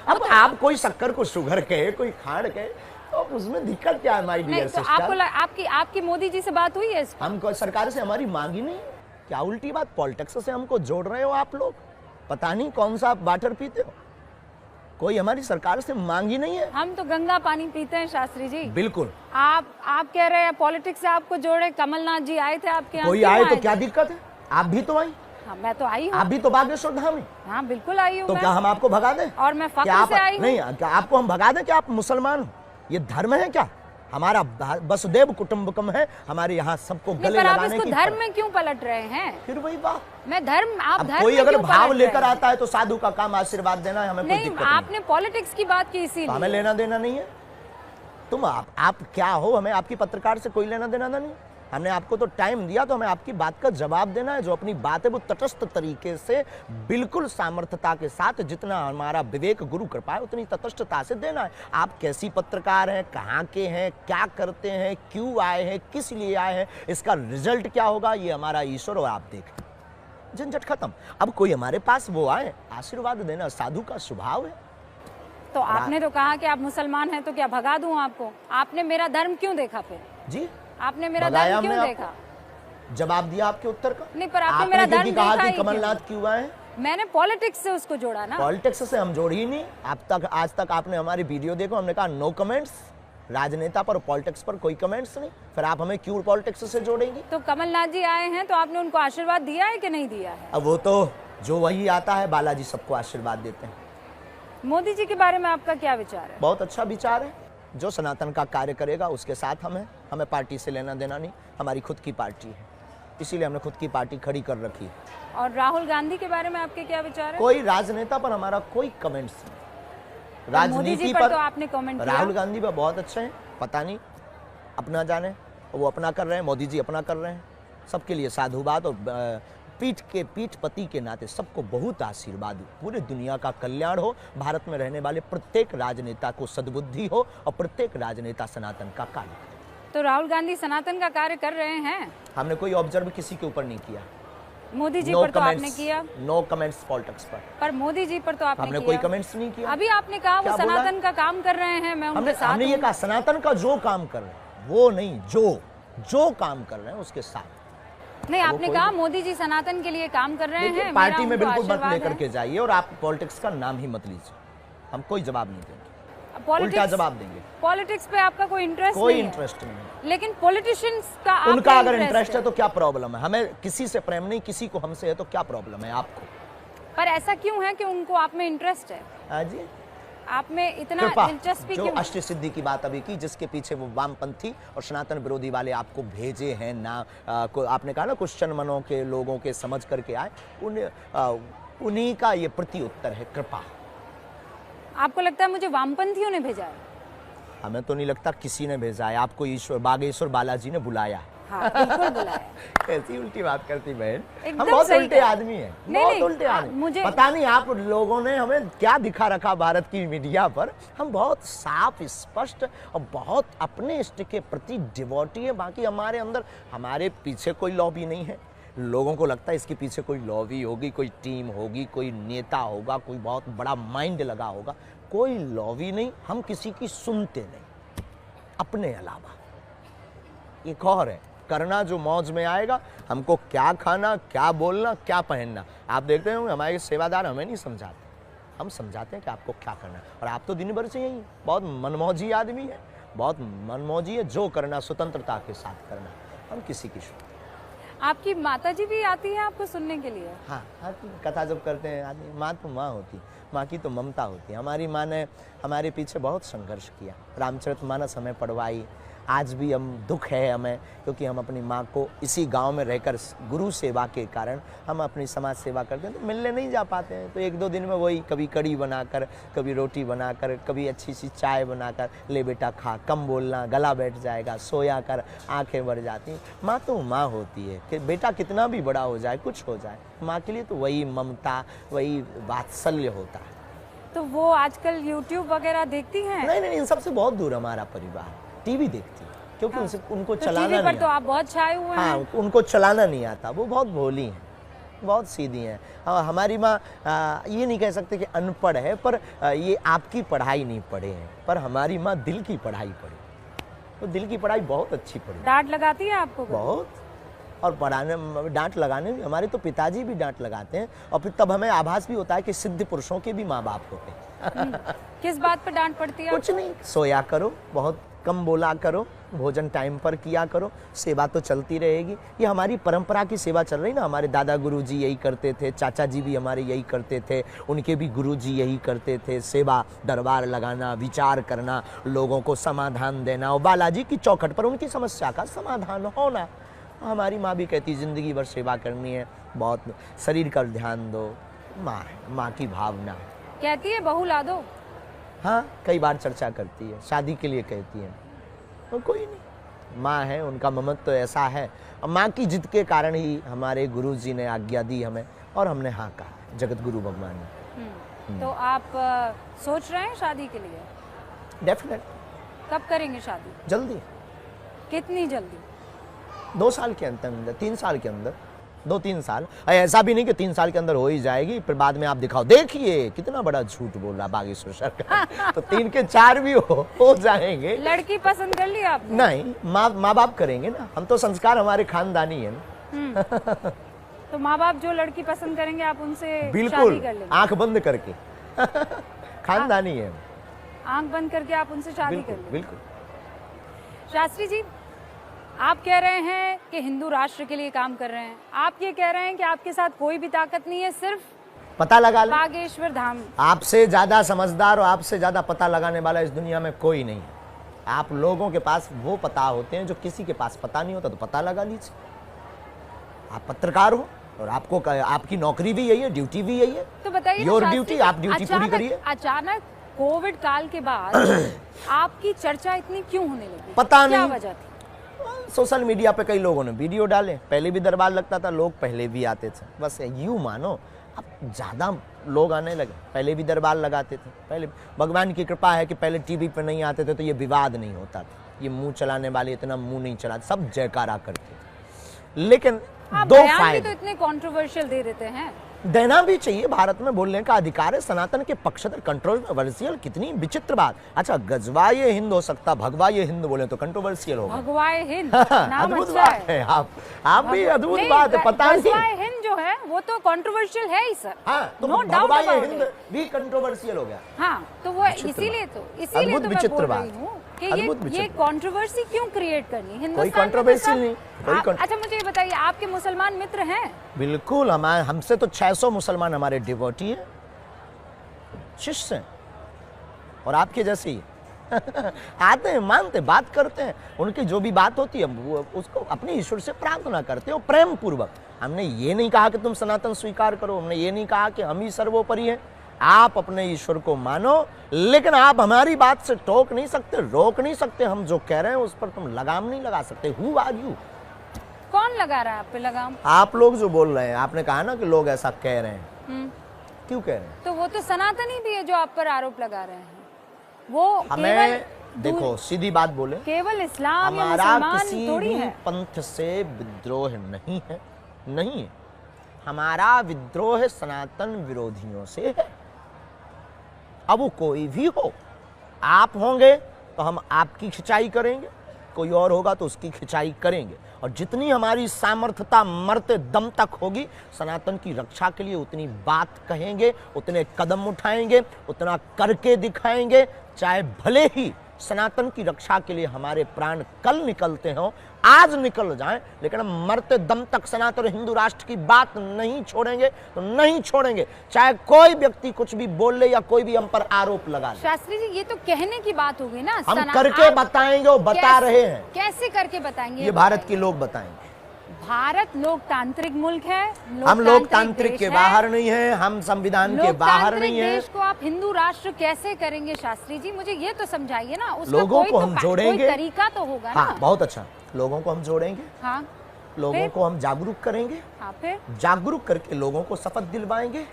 अब आप कोई शक्कर को शुगर के, कोई खाड़ के, तो उसमें दिक्कत क्या है माय डियर सिस्टर? आपको आपकी मोदी जी से बात हुई है? हमको सरकार से हमारी मांगी नहीं। क्या उल्टी बात, पॉलिटिक्स से हमको जोड़ रहे हो आप लोग? पता नहीं कौन सा आप वाटर पीते हो, कोई हमारी सरकार से मांगी नहीं है। हम तो गंगा पानी पीते हैं शास्त्री जी। बिल्कुल। आप कह रहे हैं पॉलिटिक्स से आपको जोड़े, कमलनाथ जी आए थे आपके यहाँ। कोई आए तो क्या दिक्कत है? आप भी तो आई। हाँ, मैं तो आई हूँ। आप भी तो बागेश्वर धाम में। हाँ बिल्कुल आई हूँ। तो क्या हम आपको भगा दें? और मैं फख्र से आई हूँ। नहीं, क्या आपको हम भगा दें कि आप मुसलमान हो? ये धर्म है क्या? हमारा वसुदेव कुटुंबकम है, हमारे यहाँ सबको गले लगाने की। धर्म में क्यों पलट रहे हैं? फिर वही बात, मैं धर्म, आप धर्म कोई अगर भाव लेकर आता है तो साधु का काम आशीर्वाद देना है, हमें कोई दिक्कत नहीं। आपने पॉलिटिक्स की बात की, इसीलिए हमें लेना देना नहीं है। तुम आप क्या हो? हमें आपकी पत्रकार से कोई लेना देना नहीं। हमने आपको तो टाइम दिया तो हमें आपकी बात का जवाब देना है। जो अपनी बात है वो तटस्थ तरीके से, बिल्कुल सामर्थ्यता के साथ, जितना हमारा विवेक गुरु कृपा है उतनी तटस्थता से देना है। आप कैसी पत्रकार हैं, कहाँ के हैं, क्या करते हैं, क्यों आए हैं, किस लिए आए हैं, इसका रिजल्ट क्या होगा, ये हमारा ईश्वर और आप देखें। झंझट खत्म। अब कोई हमारे पास वो आए, आशीर्वाद देना साधु का स्वभाव है। तो आपने तो कहा कि आप मुसलमान हैं, तो क्या भगा दूं आपको? आपने मेरा धर्म क्यों देखा फिर? जी, आपने मेरा धर्म क्यों देखा? जवाब दिया आपके उत्तर का। नहीं, पर आपने मेरा धर्म कहा कि कमलनाथ क्यों आए? मैंने पॉलिटिक्स से उसको जोड़ा ना। पॉलिटिक्स से हम जोड़ ही नहीं। आज तक आपने हमारी वीडियो देखो, हमने कहा नो कमेंट्स, राजनेता पर, पॉलिटिक्स पर कोई कमेंट्स नहीं। फिर आप हमें क्यों पॉलिटिक्स से जोड़ेंगी? तो कमलनाथ जी आए हैं तो आपने उनको आशीर्वाद दिया है कि नहीं दिया है? अब वो तो जो वही आता है, बालाजी सबको आशीर्वाद देते हैं। मोदी जी के बारे में आपका क्या विचार है? बहुत अच्छा विचार है। जो सनातन का कार्य करेगा उसके साथ हमें पार्टी से लेना देना नहीं। हमारी खुद की पार्टी है, इसीलिए हमने खुद की पार्टी खड़ी कर रखी है। और राहुल गांधी के बारे में आपके क्या विचार है? कोई राजनेता पर हमारा कोई कमेंट्स नहीं। राजनीति पर तो आपने कमेंट किया। राहुल गांधी पर बहुत अच्छे हैं, पता नहीं अपना जाने, वो अपना कर रहे हैं, मोदी जी अपना कर रहे हैं। सबके लिए साधुवाद और पीठ पति के नाते सबको बहुत आशीर्वाद। पूरी दुनिया का कल्याण हो, भारत में रहने वाले प्रत्येक राजनेता को सद्बुद्धि हो और प्रत्येक राजनेता सनातन का कार्य करे। तो राहुल गांधी सनातन का कार्य कर रहे हैं? हमने कोई ऑब्जर्व किसी के ऊपर नहीं किया। मोदी जी पर तो आपने किया। नो कमेंट्स पॉलिटिक्स पर मोदी जी पर तो आपने हमने कोई कमेंट्स नहीं किया। अभी आपने कहा वो सनातन का काम कर रहे हैं, मैं उनके साथ। हमने ये कहा सनातन का जो काम कर रहे हैं वो नहीं, जो काम कर रहे हैं उसके साथ नहीं। आपने कहा मोदी जी सनातन के लिए काम कर रहे हैं। पार्टी में बिल्कुल मत लेकर के जाइए और आप पॉलिटिक्स का नाम ही मत लीजिए। हम कोई जवाब नहीं देंगे, उल्टा जवाब देंगे। पॉलिटिक्स पे आपका कोई इंटरेस्ट कोई इंटरेस्ट नहीं है। लेकिन पॉलिटिशियंस का उनका अगर इंटरेस्ट है तो क्या प्रॉब्लम है? हमें किसी से प्रेम नहीं, किसी को हमसे है तो क्या प्रॉब्लम है आपको? पर ऐसा क्यों है कि उनको आप में इंटरेस्ट है? हाँ जी, आप में इतना दिलचस्पी जो क्यों? अष्ट सिद्धि की बात अभी की, जिसके पीछे वो वामपंथी और सनातन विरोधी वाले आपको भेजे हैं ना, आपने कहा ना क्वेश्चन मनों के लोगों के समझ करके आए, उन्हीं का ये प्रति उत्तर है, कृपा। आपको लगता है मुझे वामपंथियों ने भेजा है? हमें तो नहीं लगता किसी ने भेजा है आपको, ईश्वर बागेश्वर बालाजी ने बुलाया। हाँ, बिल्कुल बुलाया। कैसी उल्टी बात करती बहन, हम एकदम बहुत सही उल्टे आदमी हैं, बहुत उल्टे आदमी। मुझे पता नहीं आप लोगों ने हमें क्या दिखा रखा भारत की मीडिया पर। हम बहुत साफ, स्पष्ट और बहुत अपने इष्ट के प्रति डिवोटी है। बाकी हमारे अंदर, हमारे पीछे कोई लॉबी नहीं है। लोगों को लगता है इसके पीछे कोई लॉबी होगी, कोई टीम होगी, कोई नेता होगा, कोई बहुत बड़ा माइंड लगा होगा। कोई लॉवी नहीं, हम किसी की सुनते नहीं अपने अलावा। एक और है, करना जो मौज में आएगा, हमको क्या खाना, क्या बोलना, क्या पहनना। आप देखते हो हमारे सेवादार हमें नहीं समझाते, हम समझाते हैं कि आपको क्या करना है। और आप तो दिन भर से यही बहुत मनमौजी आदमी है, बहुत मनमौजी है, जो करना स्वतंत्रता के साथ करना, हम किसी की सुनते। आपकी माताजी भी आती है आपको सुनने के लिए? हाँ, कथा जब करते हैं आदमी, माँ तो माँ होती, माँ की तो ममता होती है। हमारी माँ ने हमारे पीछे बहुत संघर्ष किया, रामचरितमानस हमें पढ़वाई। आज भी हम दुख है हमें, क्योंकि हम अपनी माँ को इसी गांव में रहकर गुरु सेवा के कारण हम अपनी समाज सेवा करते हैं, तो मिलने नहीं जा पाते हैं। तो एक दो दिन में वही कभी कड़ी बनाकर, कभी रोटी बनाकर, कभी अच्छी सी चाय बनाकर, ले बेटा खा, कम बोलना, गला बैठ जाएगा, सोया कर, आंखें भर जाती। माँ तो माँ होती है कि बेटा कितना भी बड़ा हो जाए, कुछ हो जाए, माँ के लिए तो वही ममता, वही वात्सल्य होता है। तो वो आजकल YouTube वगैरह देखती हैं? नहीं, इन सबसे बहुत दूर हमारा परिवार। टीवी देखती है, क्योंकि उनको तो चलाना टीवी पर नहीं तो आता। आप बहुत छाए हुए हैं। हाँ, उनको चलाना नहीं आता, वो बहुत भोली हैं, बहुत सीधी हैं। हमारी माँ ये नहीं कह सकते कि अनपढ़ है, पर ये आपकी पढ़ाई नहीं पढ़े हैं, पर हमारी माँ दिल की पढ़ाई पढ़ी, तो दिल की पढ़ाई बहुत अच्छी पढ़ी, डांट लगाती है आपको? बहुत। और पढ़ाने, डांट लगाने भी, हमारे तो पिताजी भी डांट लगाते हैं, और फिर तब हमें आभास भी होता है कि सिद्ध पुरुषों के भी माँ बाप होते हैं। किस बात पर डांट पड़ती है? कुछ नहीं, सोया करो, बहुत कम बोला करो, भोजन टाइम पर किया करो, सेवा तो चलती रहेगी। ये हमारी परंपरा की सेवा चल रही ना, हमारे दादा गुरुजी यही करते थे, चाचा जी भी हमारे यही करते थे, उनके भी गुरुजी यही करते थे, सेवा, दरबार लगाना, विचार करना, लोगों को समाधान देना, और बालाजी की चौखट पर उनकी समस्या का समाधान होना। हमारी माँ भी कहती जिंदगी भर सेवा करनी है, बहुत शरीर का ध्यान दो, माँ है, माँ की भावना है। कहती है बहू ला दो? हाँ, कई बार चर्चा करती है, शादी के लिए कहती है, तो कोई नहीं, माँ है, उनका ममत्व तो ऐसा है। माँ की जिद के कारण ही हमारे गुरुजी ने आज्ञा दी हमें, और हमने हाँ कहा, जगत गुरु भगवान ने। तो आप सोच रहे हैं शादी के लिए? डेफिनेट। कब करेंगे शादी? जल्दी, कितनी जल्दी? 2 साल के अंदर, 3 साल के अंदर, 2-3 साल। ऐसा भी नहीं कि 3 साल के अंदर हो ही जाएगी, फिर बाद में आप दिखाओ, देखिए कितना बड़ा झूठ बोल रहा बागेश्वर सरकार। तो 3 के 4 भी हो जाएंगे। लड़की पसंद कर ली आपने? नहीं, माँ बाप करेंगे ना, हम तो संस्कार हमारे खानदानी है ना। तो माँ बाप जो लड़की पसंद करेंगे आप उनसे बिल्कुल, शादी कर लेंगे? आंख बंद करके। खानदानी है, आंख बंद करके आप उनसे शादी कर लेंगे? बिल्कुल। शास्त्री जी, आप कह रहे हैं कि हिंदू राष्ट्र के लिए काम कर रहे हैं, आप ये कह रहे हैं कि आपके साथ कोई भी ताकत नहीं है, सिर्फ पता लगा ले। बागेश्वर धाम। आपसे ज्यादा समझदार और आपसे ज्यादा पता लगाने वाला इस दुनिया में कोई नहीं है। आप लोगों के पास वो पता होते हैं जो किसी के पास पता नहीं होता, तो पता लगा लीजिए। आप पत्रकार हो, और आपको आपकी नौकरी भी यही है, ड्यूटी भी यही है। तो बताइए योर ड्यूटी, आप ड्यूटी पूरी करिए। अचानक कोविड काल के बाद आपकी चर्चा इतनी क्यों होने लगी? पता क्या नहीं, वजह थी? सोशल मीडिया पे कई लोगों ने वीडियो डाले, पहले भी दरबार लगता था, लोग पहले भी आते थे, बस यूं मानो। अब ज्यादा लोग आने लगे, पहले भी दरबार लगाते थे, पहले भगवान की कृपा है कि पहले टीवी पे नहीं आते थे, तो ये विवाद नहीं होता था, ये मुंह चलाने वाले इतना मुंह नहीं चलाते, सब जयकारा करते थे। लेकिन आप दो बयान भी फायदे तो इतने कंट्रोवर्शियल दे देते हैं। देना भी चाहिए, भारत में बोलने का अधिकार है, सनातन के पक्षधर। कंट्रोवर्शियल कितनी विचित्र बात। अच्छा, गजवा ये हिंद हो सकता, भगवा ये हिंद बोले तो कंट्रोवर्शियल होगा। भगवाए हिंद नाम अद्भुत अच्छा बात है। आप भी अद्भुत बात है, पता नहीं। गजवाए हिंद जो है वो तो कंट्रोवर्शियल है ही सर। हाँ, तो No doubt भगवा ये about हिंद it. भी कंट्रोवर्शियल हो गया। हाँ, तो वो इसीलिए तो अद्भुत मैं विचित्र बोल बात। रही हूँ कि अद्भुत ये विचित्र। कंट्रोवर्सी क्यों क्रिएट करनी है हिंदुस्तान में? तो कंट्रोवर्सी सब- नहीं, कोई आप- अच्छा मुझे ये बताइए, आपके मुसलमान मित्र हैं? बिल्कुल, हमसे तो 600 मुसलमान हमारे डिवोटी है, शिष्य हैं, और आपके जैसे ही आते हैं, मानते, बात करते हैं, उनकी जो भी बात होती है वो उसको अपने ईश्वर से प्रार्थना करते हो प्रेम पूर्वक। हमने ये नहीं कहा कि तुम सनातन स्वीकार करो, हमने ये नहीं कहा कि हम ही सर्वोपरि हैं। आप अपने ईश्वर को मानो, लेकिन आप हमारी बात से टोक नहीं सकते, रोक नहीं सकते। हम जो कह रहे हैं उस पर तुम लगाम नहीं लगा सकते। Who are you? कौन लगा रहा है आप पे लगाम? आप लोग जो बोल रहे हैं, आपने कहा ना कि लोग ऐसा कह रहे हैं, क्यों कह रहे हैं? तो वो तो सनातनी भी है जो आप पर आरोप लगा रहे हैं। वो हमें देखो, सीधी बात बोले, केवल इस्लाम या हमारा मुसलमान किसी थोड़ी भी है। पंथ से विद्रोह नहीं है, नहीं है। हमारा विद्रोह सनातन विरोधियों से है। अब वो कोई भी हो, आप होंगे तो हम आपकी खिंचाई करेंगे, कोई और होगा तो उसकी खिंचाई करेंगे, और जितनी हमारी सामर्थ्यता मरते दम तक होगी सनातन की रक्षा के लिए उतनी बात कहेंगे, उतने कदम उठाएंगे, उतना करके दिखाएंगे, चाहे भले ही सनातन की रक्षा के लिए हमारे प्राण कल निकलते हों, आज निकल जाएं, लेकिन हम मरते दम तक सनातन और हिंदू राष्ट्र की बात नहीं छोड़ेंगे, तो नहीं छोड़ेंगे, चाहे कोई व्यक्ति कुछ भी बोल ले या कोई भी हम पर आरोप लगा ले। शास्त्री जी, ये तो कहने की बात हो गई ना, हम करके बताएंगे, वो बता रहे हैं। कैसे करके बताएंगे? ये भारत के लोग बताएंगे। भारत लोकतांत्रिक मुल्क है, हम लोकतांत्रिक के बाहर नहीं है, हम संविधान के बाहर नहीं है। देश को आप हिंदू राष्ट्र कैसे करेंगे शास्त्री जी? मुझे ये तो समझाइए ना। उसका लोगों कोई को तो हम जोड़ेंगे, कोई तरीका तो होगा ना। हाँ, बहुत अच्छा। लोगों को हम जोड़ेंगे, हाँ, लोगों को हम जागरूक करेंगे, हाँ, फिर जागरूक करके लोगों को शपथ दिलवाएंगे।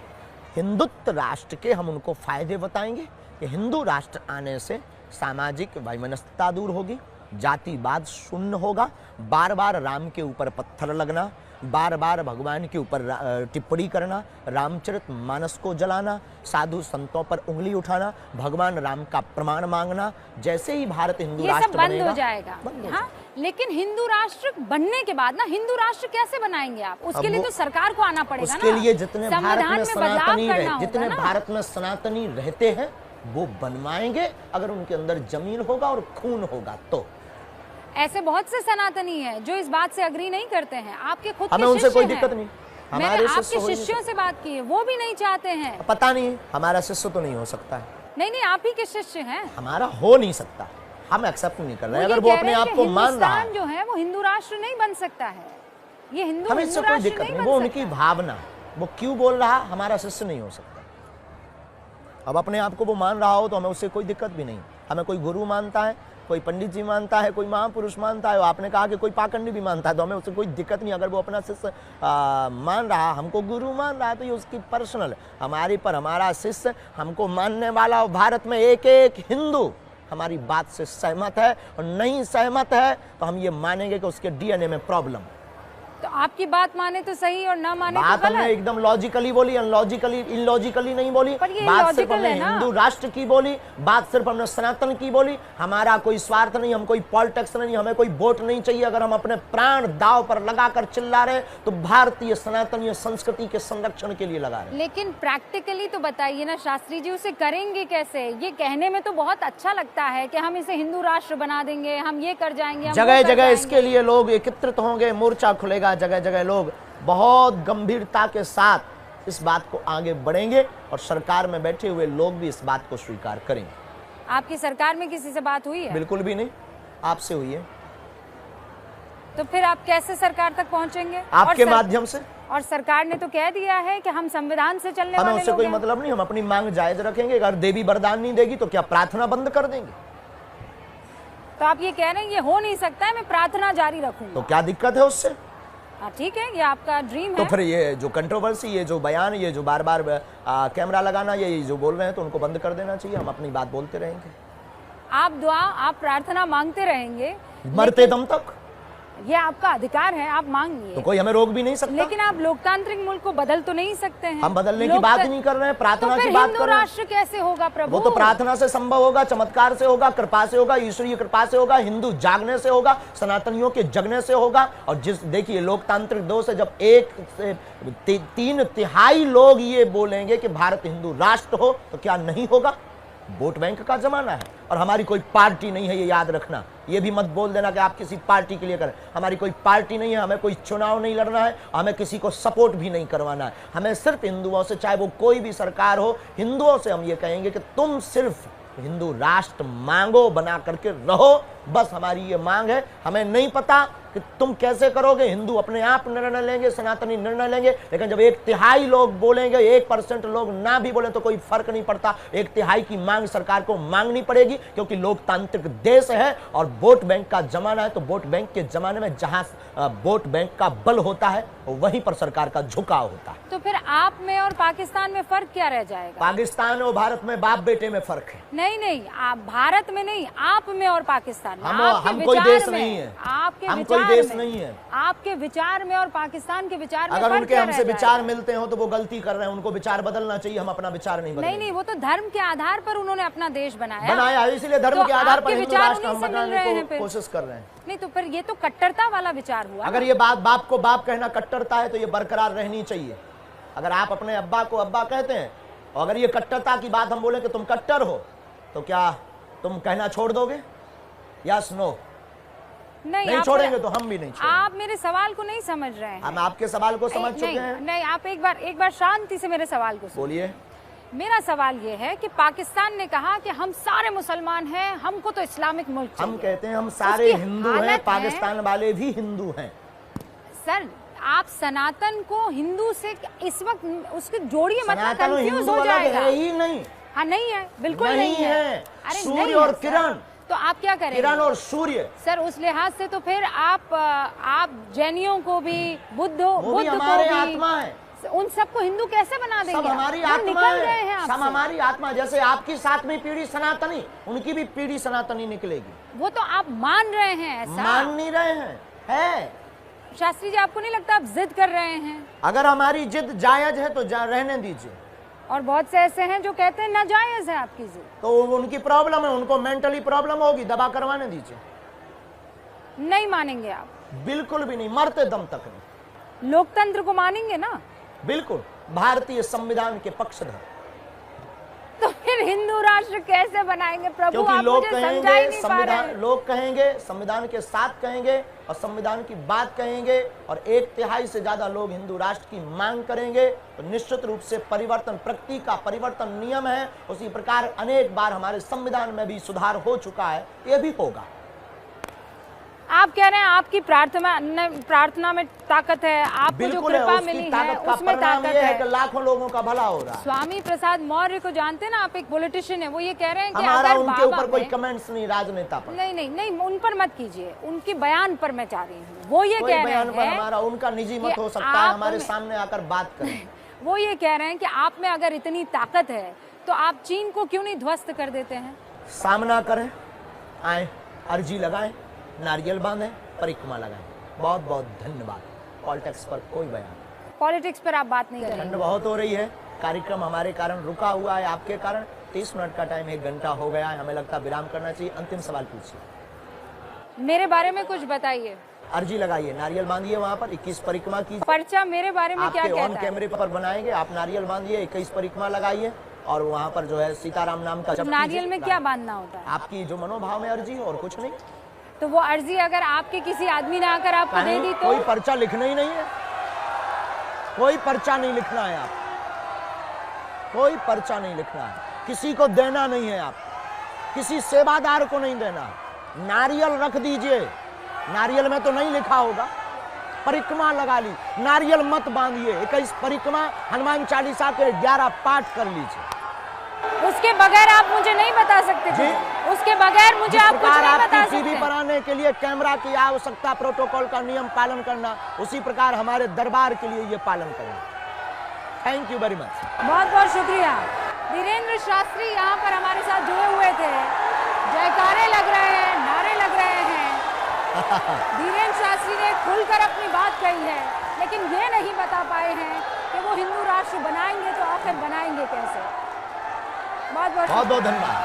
हिंदुत्व राष्ट्र के हम उनको फायदे बताएंगे कि हिंदू राष्ट्र आने से सामाजिक वैमनस्यता दूर होगी, जातिवाद शून्य होगा, बार बार राम के ऊपर पत्थर लगना, बार बार भगवान के ऊपर टिप्पणी करना, रामचरित मानस को जलाना, साधु संतों पर उंगली उठाना, भगवान राम का प्रमाण मांगना, जैसे ही भारत हिंदू राष्ट्र बंद बनेगा, हो जाएगा। बंद हो हाँ, लेकिन हिंदू राष्ट्र बनने के बाद ना हिंदू राष्ट्र कैसे बनाएंगे आप? उसके लिए तो सरकार को आना पड़ेगा ना। उसके लिए जितने भारत में सनातनी जितने भारत में सनातनी रहते हैं वो बनवाएंगे, अगर उनके अंदर जमीन होगा और खून होगा तो। ऐसे बहुत से सनातनी हैं जो इस बात से अग्री नहीं करते हैं। आपके खुद हमें उनसे कोई दिक्कत नहीं, मैंने आपके शिष्यों से बात की है, वो भी नहीं चाहते हैं। पता नहीं, हमारा शिष्य तो नहीं हो सकता है। नहीं, आप ही के शिष्य हैं। हमारा हो नहीं सकता, हम एक्सेप्ट नहीं कर रहे हैं। अगर वो अपने आप को मान रहा है, जो है वो हिंदू राष्ट्र नहीं बन सकता है, ये हिंदू हमें इससे कोई दिक्कत नहीं, वो उनकी भावना, वो क्यों बोल रहा, हमारा शिष्य नहीं हो सकता। अब अपने आप को वो मान रहा हो तो हमें उससे कोई दिक्कत भी नहीं। हमें कोई गुरु मानता है, कोई पंडित जी मानता है, कोई महापुरुष मानता है, आपने कहा कि कोई पाखंडी भी मानता है, तो हमें उससे कोई दिक्कत नहीं। अगर वो अपना शिष्य मान रहा, हमको गुरु मान रहा है, तो ये उसकी पर्सनल है। हमारी पर हमारा शिष्य, हमको मानने वाला, और भारत में एक एक हिंदू हमारी बात से सहमत है, और नहीं सहमत है तो हम ये मानेंगे कि उसके डीएनए में प्रॉब्लम। तो आपकी बात माने तो सही और ना माने बात तो गलत। हमने एकदम लॉजिकली बोली, अनलॉजिकली इलॉजिकली नहीं बोली। बात सिर्फ हमने हिंदू राष्ट्र की बोली, बात सिर्फ हमने सनातन की बोली। हमारा कोई स्वार्थ नहीं, हम कोई पॉलिटिक्स नहीं, हमें कोई वोट नहीं चाहिए। अगर हम अपने प्राण दाव पर लगाकर चिल्ला रहे तो भारतीय सनातनीय संस्कृति के संरक्षण के लिए लगा रहे। लेकिन प्रैक्टिकली तो बताइए ना शास्त्री जी, उसे करेंगे कैसे? ये कहने में तो बहुत अच्छा लगता है कि हम इसे हिंदू राष्ट्र बना देंगे, हम ये कर जाएंगे, जगह जगह इसके लिए लोग एकत्रित होंगे, मोर्चा खुलेगा, जगह जगह लोग बहुत गंभीरता के साथ इस बात को आगे बढ़ेंगे, और सरकार में बैठे हुए लोग भी इस बात को स्वीकार करेंगे। आपकी सरकार में किसी से बात हुई है? बिल्कुल भी नहीं, आपसे हुई है। तो फिर आप कैसे सरकार तक पहुंचेंगे? आपके माध्यम से। और सरकार ने तो कह दिया है कि हम संविधान से चलने वाले लोग हैं। हमें उससे कोई मतलब नहीं, हम अपनी मांग जायज रखेंगे। अगर देवी वरदान नहीं देगी तो क्या प्रार्थना बंद कर देंगे? तो आप ये कह रहे हैं ये हो नहीं सकता है, मैं प्रार्थना जारी रखूंगा। तो क्या दिक्कत है उससे? ठीक है, ये आपका ड्रीम है। तो फिर ये जो कंट्रोवर्सी, ये जो बयान, ये जो बार बार कैमरा लगाना, ये जो बोल रहे हैं, तो उनको बंद कर देना चाहिए। हम अपनी बात बोलते रहेंगे, आप दुआ, आप प्रार्थना मांगते रहेंगे मरते दम तक। ये आपका अधिकार है, आप मांगिए, तो कोई हमें रोक भी नहीं सकता। लेकिन आप लोकतांत्रिक मुल्क को बदल तो नहीं सकते हैं। हम बदलने की बात ही नहीं कर रहे हैं, प्रार्थना की बात कर रहे हैं। राष्ट्र कैसे होगा प्रभु? वो तो प्रार्थना से संभव होगा, चमत्कार से होगा, कृपा से होगा, ईश्वरीय कृपा से होगा, हिंदू जागने से होगा, सनातनियों के जगने से होगा। और जिस देखिए लोकतांत्रिक दोष है, जब 1/3 लोग ये बोलेंगे कि भारत हिंदू राष्ट्र हो, तो क्या नहीं होगा? वोट बैंक का जमाना है, और हमारी कोई पार्टी नहीं है, ये याद रखना। ये भी मत बोल देना कि आप किसी पार्टी के लिए करें। हमारी कोई पार्टी नहीं है, हमें कोई चुनाव नहीं लड़ना है, हमें किसी को सपोर्ट भी नहीं करवाना है। हमें सिर्फ हिंदुओं से, चाहे वो कोई भी सरकार हो, हिंदुओं से हम ये कहेंगे कि तुम सिर्फ हिंदू राष्ट्र मांगो, बना करके रहो, बस हमारी ये मांग है। हमें नहीं पता कि तुम कैसे करोगे, हिंदू अपने आप निर्णय लेंगे, सनातनी निर्णय लेंगे, लेकिन जब 1/3 लोग बोलेंगे, 1% लोग ना भी बोले तो कोई फर्क नहीं पड़ता। 1/3 की मांग सरकार को मांगनी पड़ेगी, क्योंकि लोकतांत्रिक देश है और वोट बैंक का जमाना है। तो वोट बैंक के जमाने में जहां वोट बैंक का बल होता है, वहीं पर सरकार का झुकाव होता है। तो फिर आप में और पाकिस्तान में फर्क क्या रह जाएगा? पाकिस्तान और भारत में बाप बेटे में फर्क है। नहीं, आप भारत में नहीं, आप में और पाकिस्तान विचार में, हम कोई देश नहीं है, आपके हम विचार कोई देश में, नहीं है। आपके विचार में और पाकिस्तान के विचार में अगर फर्क उनके क्या हमसे रह विचार जाएगा? मिलते हो तो वो गलती कर रहे हैं, उनको विचार बदलना चाहिए, हम अपना विचार नहीं बदलेंगे। नहीं, वो तो धर्म के आधार पर उन्होंने अपना देश बनाया, इसीलिए धर्म तो के आधार पर आपके हिंदू विचार राष्ट्र हम उन्हीं से मिल रहे बनाने हैं को फिर। कोशिश कर रहे हैं। नहीं तो फिर ये तो कट्टरता वाला विचार हुआ। अगर ये बाप को बाप कहना कट्टरता है तो ये बरकरार रहनी चाहिए। अगर आप अपने अब्बा को अब्बा कहते हैं और अगर ये कट्टरता की बात हम बोले कि तुम कट्टर हो, तो क्या तुम कहना छोड़ दोगे? Yes no? नहीं छोड़ेंगे तो हम भी नहीं छोड़ेंगे। आप मेरे सवाल को नहीं समझ रहे हैं। हम आपके सवाल को समझ चुके हैं। नहीं, आप एक बार शांति से मेरे सवाल को सुनिए। बोलिए। मेरा सवाल ये है कि पाकिस्तान ने कहा कि हम सारे मुसलमान हैं, हमको तो इस्लामिक मुल्क चाहिए। हम कहते हैं हम सारे हिंदू हैं, पाकिस्तान वाले भी हिंदू हैं। सर, आप सनातन को हिंदू से इस वक्त उसकी जोड़िए मत, कंफ्यूज हो जाएगा। है ही नहीं। हाँ, नहीं है, बिल्कुल नहीं है। अरे सूर्य और किरण, तो आप क्या करेंगे? किरण और सूर्य। सर, उस लिहाज से तो फिर आप जैनियों को भी, बुद्ध को भी, हमारे आत्मा है, उन सबको हिंदू कैसे बना देंगे? सब हमारी आत्मा है, सब हमारी आत्मा। जैसे आपकी 7वीं पीढ़ी सनातनी, उनकी भी पीढ़ी सनातनी निकलेगी। वो तो आप मान रहे हैं ऐसा। मान नहीं रहे हैं, है। शास्त्री जी, आपको नहीं लगता आप जिद कर रहे हैं? अगर हमारी जिद जायज है तो रहने दीजिए। और बहुत से ऐसे हैं जो कहते हैं नाजायज है आपकी जिद। तो उनकी प्रॉब्लम है, उनको मेंटली प्रॉब्लम होगी, दबा करवाने दीजिए। नहीं मानेंगे आप? बिल्कुल भी नहीं, मरते दम तक नहीं। लोकतंत्र को मानेंगे ना? बिल्कुल, भारतीय संविधान के पक्षधर। तो फिर हिंदू राष्ट्र कैसे बनाएंगे प्रभु? क्योंकि आप लोग मुझे कहेंगे समझा ही नहीं पा रहे संविधान, हैं। लोग कहेंगे संविधान के साथ कहेंगे और संविधान की बात कहेंगे और 1/3 से ज्यादा लोग हिंदू राष्ट्र की मांग करेंगे, तो निश्चित रूप से परिवर्तन, प्रकृति का परिवर्तन नियम है। उसी प्रकार अनेक बार हमारे संविधान में भी सुधार हो चुका है, ये भी होगा। आप कह रहे हैं आपकी प्रार्थना में ताकत है, आपको जो कृपा मिली है उसमें ताकत है कि लाखों लोगों का भला हो रहा है। स्वामी प्रसाद मौर्य को जानते हैं ना आप, एक पॉलिटिशियन है, वो ये कह रहे हैं कि हमारा अगर उनके ऊपर कोई कमेंट्स नहीं, राजनेता पर। नहीं, उन पर मत कीजिए, उनके बयान पर मैं चाह रही हूँ। वो ये कह रहे हैं, हमारा उनका निजी मत हो सकता है, हमारे सामने आकर बात करें। वो ये कह रहे हैं कि आप में अगर इतनी ताकत है तो आप चीन को क्यों नहीं ध्वस्त कर देते हैं? सामना करें, आए, अर्जी लगाएं, नारियल बांधें, परिक्रमा लगाएं। बहुत बहुत धन्यवाद। पॉलिटिक्स पर कोई बयान। पॉलिटिक्स पर आप बात नहीं करेंगे? ठंड बहुत हो रही है, कार्यक्रम हमारे कारण रुका हुआ है, आपके कारण। 30 मिनट का टाइम, 1 घंटा हो गया है, हमें लगता है विराम करना चाहिए। अंतिम सवाल पूछिए। मेरे बारे में कुछ बताइए। अर्जी लगाइए, नारियल बांधिए, वहाँ पर 21 परिक्रमा कीजिए। पर्चा मेरे बारे में क्या कहता है? ऑन कैमरे पर बनाएंगे, आप नारियल बांधिए, 21 परिक्रमा लगाइए और वहाँ पर जो है सीताराम नाम का जप कीजिए। नारियल में क्या बांधना होता है? आपकी जो मनोभाव में अर्जी और कुछ नहीं। तो वो अर्जी अगर आपके किसी आदमी ने आकर आपको दे दी तो? कोई पर्चा लिखना ही नहीं है, कोई पर्चा नहीं लिखना है, आप कोई पर्चा नहीं लिखना है, किसी को देना नहीं है, आप किसी सेवादार को नहीं देना। नारियल रख दीजिए, नारियल में तो नहीं लिखा होगा। परिक्रमा लगा ली, नारियल मत बांधिए। 21 परिक्रमा, हनुमान चालीसा के 11 पाठ कर लीजिए। उसके बगैर आप मुझे नहीं बता सकते जी? उसके बगैर मुझे आप कुछ नहीं बता सकते? टीवी पर आने के लिए कैमरा की आवश्यकता, प्रोटोकॉल का नियम पालन करना, उसी प्रकार हमारे दरबार के लिए ये पालन करना। Thank you very much. बहुत बहुत शुक्रिया। धीरेन्द्र शास्त्री यहाँ पर हमारे साथ जुड़े हुए थे। जयकारे लग रहे हैं, नारे लग रहे हैं। धीरेन्द्र शास्त्री ने खुलकर अपनी बात कही है, लेकिन ये नहीं बता पाए हैं कि वो हिंदू राष्ट्र बनाएंगे तो आखिर बनाएंगे कैसे। बहुत बहुत धन्यवाद।